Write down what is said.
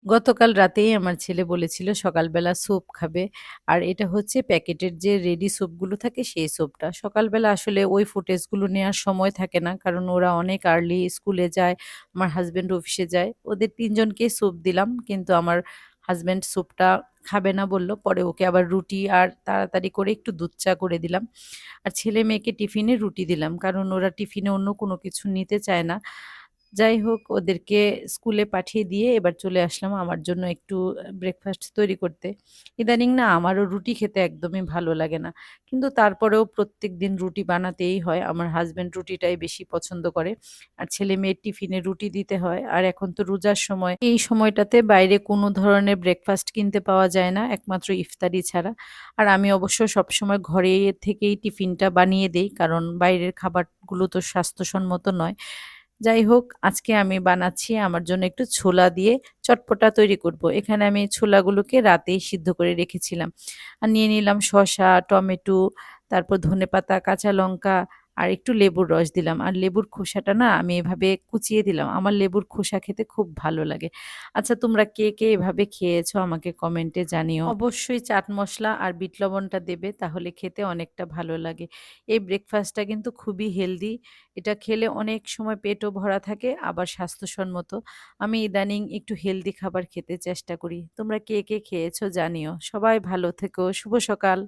গতকাল রাতেই আমার ছেলে বলেছিল সকালবেলা স্যুপ খাবে। আর এটা হচ্ছে প্যাকেটের যে রেডি স্যুপগুলো থাকে সেই স্যুপটা। সকালবেলা আসলে ওই ফুটেজগুলো নেয়ার সময় থাকে না। কারণ ওরা অনেক আর্লি স্কুলে যায়, আমার হাসব্যান্ড অফিসে যায়। ওদের ৩ জনকেই স্যুপ দিলাম। কিন্তু আমার হাসব্যান্ড স্যুপটা খাবে না বলল। পরে ওকে আবার রুটি আর তাড়াতাড়ি করে একটু দুধ চা করে দিলাম। আর ছেলে-মেয়েকে টিফিনে রুটি দিলাম। কারণ ওরা টিফিনে অন্য কোনো কিছু নিতে চায় না। যাই হোক ওদেরকে স্কুলে পাঠিয়ে দিয়ে এবার চলে আসলাম আমার জন্য একটু ব্রেকফাস্ট তৈরি করতে। ইদানিং না আমারও রুটি খেতে একদমই ভালো লাগে না। কিন্তু তারপরেও প্রত্যেকদিন রুটি বানাতেই হয়। আমার হাসব্যান্ড রুটিটাই বেশি পছন্দ করে। আর ছেলে-মেয়ের টিফিনে রুটি দিতে হয়। আর এখন তো রোজার সময়। এই সময়টাতে বাইরে কোনো ধরনের ব্রেকফাস্ট কিনতে পাওয়া যায় না একমাত্র ইফতারি ছাড়া। আর আমি অবশ্য সবসময় ঘরে থেকেই টিফিনটা বানিয়ে দেই। কারণ বাইরের খাবারগুলো তো স্বাস্থ্যসম্মত নয়। যাই হোক, আজকে আমি বানাচ্ছি আমার জন্য একটু ছোলা দিয়ে চটপটা তৈরি করব। এখানে আমি ছোলাগুলোকে রাতেই সিদ্ধ করে রেখেছিলাম। আর নিয়ে নিলাম শসা, টমেটো, তারপর ধনেপাতা, কাঁচা লঙ্কা আর একটু লেবুর রস দিলাম। আর লেবুর খোসাটা না আমি এভাবে কুচিয়ে দিলাম। আমার লেবুর খোসা খেতে খুব ভালো লাগে। আচ্ছা তোমরা কে, কে এভাবে খেয়েছো আমাকে কমেন্টে জানিও। অবশ্যই চাট মসলা আর বিট লবণটা দেবে তাহলে খেতে অনেকটা ভালো লাগে। এই ব্রেকফাস্টটা কিন্তু খুবই হেলদি। এটা খেলে অনেক সময় পেটও ভরা থাকে আবার স্বাস্থ্যসম্মত। আমি ইদানিং একটু হেলদি খাবার খেতে চেষ্টা করি। তোমরা কে, কে খেয়েছো জানিও। সবাই ভালো থেকো। শুভ সকাল।